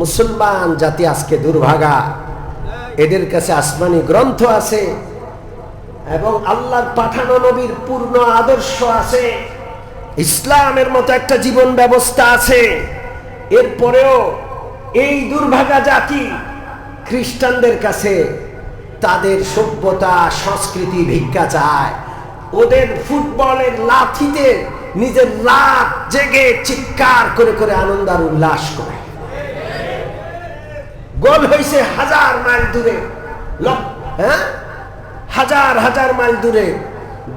মুসলমান জাতি আজকে দুর্ভাগা। এদের কাছে আসমানি গ্রন্থ আছে এবং আল্লাহর পাঠানো নবীর পূর্ণ আদর্শ আছে, ইসলামের মতো একটা জীবন ব্যবস্থা আছে। এরপরেও এই দুর্ভাগা জাতি খ্রিস্টানদের কাছে তাদের সভ্যতা সংস্কৃতি ভিক্ষা চায়। ওদের ফুটবলের লাথিতে নিজের রাত জেগে চিৎকার করে করে আনন্দ আর উল্লাস করে। গোল হয়েছে হাজার মাইল দূরে, হাজার হাজার মাইল দূরে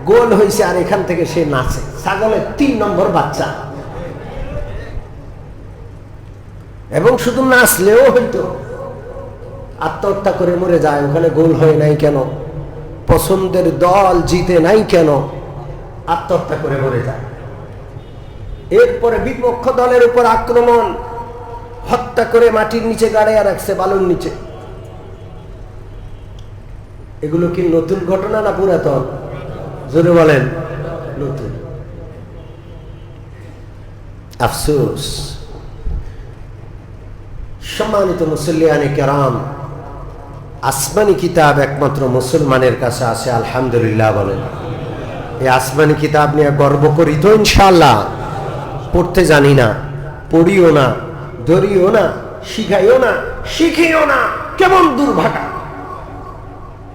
গোল হয়েছে, আর এখান থেকে সে নাচে। ছাগলের 3 নম্বর বাচ্চা। এবং শুধু নাচলেও হইতো, আত্মহত্যা করে মরে যায়। ওখানে গোল হয় নাই কেন? পছন্দের দল জিতে নাই কেন? আত্মহত্যা করে মরে যায়। এরপরে বিপক্ষ দলের উপর আক্রমণ, হত্যা করে মাটির নিচে গাড়িয়ে রাখছে, বালুর নিচে। এগুলো কি নতুন ঘটনা না পুরাতন? জোরে বলেন। নতুন। আফসোস। সম্মানিত মুসল্লিয়ানে কেরাম, আসমানি কিতাব একমাত্র মুসলমানের কাছে আছে, আলহামদুলিল্লাহ বলেন। এই আসমানি কিতাব নিয়ে গর্ব করি তো ইনশাআল্লাহ। পড়তে জানি না, পড়িও না, ধরিও না, শিখাইও না, শিখিও না। কেমন দুর্ভাগা,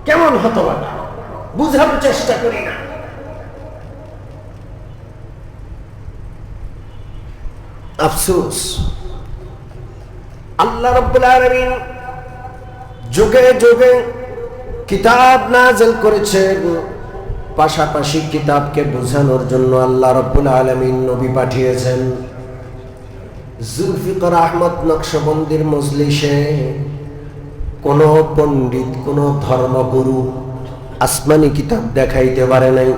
কেমন হতভাগা, বুঝার চেষ্টা করি না। আফসোস। আল্লাহ রাব্বুল আলামিন যুগে যুগে কিতাব নাযিল করেছেন, পাশাপাশি কিতাবকে বোঝানোর জন্য আল্লাহ রাব্বুল আলামিন নবী পাঠিয়েছেন। জুলফিকার আহমদ নকশবন্দির মজলিসে কোন পণ্ডিত, কোন ধর্মগুরু আসমানি কিতাব দেখাইতে পারে নাই।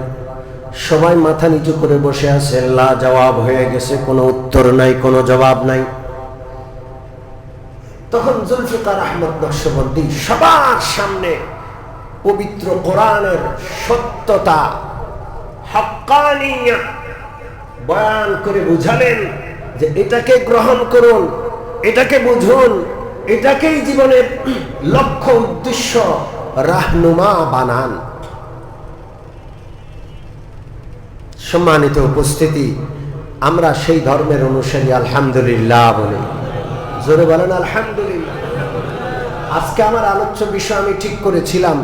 সবাই মাথা নিচু করে বসে আছে, লা জবাব হয়ে গেছে, কোনো উত্তর নাই, কোনো জবাব নাই। তখন জুলফিকার আহমদ নকশবন্দি সবার সামনে পবিত্র কোরআনের সত্যতা, হাক্কানিয়ত বয়ান করে বুঝালেন যে এটাকে গ্রহণ করুন, এটাকে বুঝুন, এটাকেই জীবনের লক্ষ্য উদ্দেশ্য রাহনুমা বানান। সম্মানিত উপস্থিতি, আমরা সেই ধর্মের অনুসারী, আলহামদুলিল্লাহ বলি। জোরে বলেন আলহামদুলিল্লাহ। আজকে আমার আলোচ্য বিষয় আমি ঠিক করেছিলাম,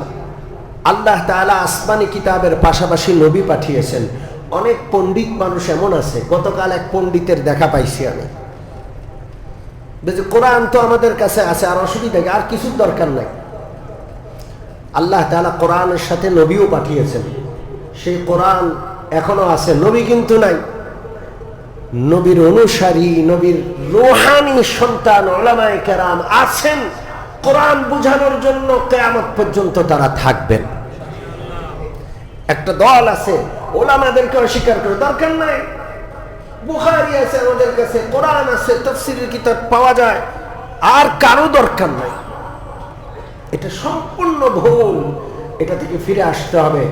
আল্লাহ তাআলা আসমানি কিতাবের পাশাপাশি নবী পাঠিয়েছেন। অনেক পণ্ডিত মানুষ এমন আছে, গতকাল এক পণ্ডিতের দেখা পাইছি আমি, কোরআন তো আমাদের কাছে আছে, আর অসুবিধা কি, আর কিছুর দরকার নাই। আল্লাহ তাআলা কোরআনের সাথে নবীও পাঠিয়েছেন, সেই কোরআন এখনো আছে, নবী কিন্তু নাই। নবীর অনুসারী, নবীর রূহানি সন্তান উলামায়ে কেরাম আছেন, কোরআন বুঝানোর জন্য কিয়ামত পর্যন্ত তারা থাকবেন। একটা দল আছে উলামাদেরকে অস্বীকার করে, দরকার নাই। বুখারী আছে আমাদের কাছে, কোরআন আছে, তাফসীরের কিতাব পাওয়া যায়, আর কারো দরকার নাই। এটা সম্পূর্ণ ভুল। এটা থেকে ফিরে আসতে হবে।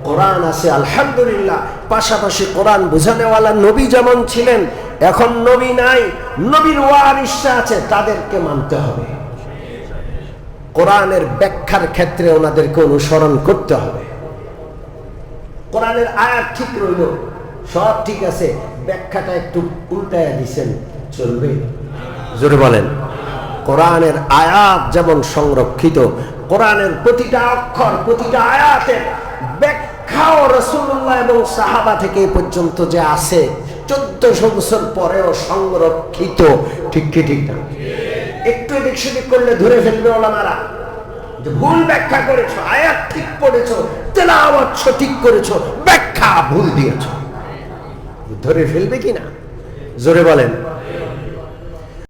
কোরআন আছে আলহামদুলিল্লাহ, পাশাপাশি কোরআন বোঝানোওয়ালা নবী যেমন ছিলেন, এখন নবী নাই, নবীর ওয়ারিসরা আছে, তাদেরকে মানতে হবে। কোরআনের ব্যাখ্যার ক্ষেত্রে ওনাদেরকে অনুসরণ করতে হবে। কোরআনের আয়াত ঠিক রইল, সব ঠিক আছে, ব্যাখ্যাটা একটু উল্টায়া দিছেন, চলবে? জোরে বলেন। কোরআনের আয়াত যেমন সংরক্ষিত, কোরআনের প্রতিটা অক্ষর, প্রতিটা আয়াতের ব্যাখ্যাও রাসূলুল্লাহ এবং সাহাবা থেকে এই পর্যন্ত যে আছে, 1400 বছর পরেও সংরক্ষিত। ঠিক কি ঠিক না? একটু এদিক সেদিক করলে ধরে ফেলবে ওলামারা যে ভুল ব্যাখ্যা করেছো, আয়াত ঠিক পড়েছো, তেলাওয়াত সঠিক করেছো, ব্যাখ্যা ভুল দিয়েছো। ধরে ফেলবে কিনা? জোরে বলেন।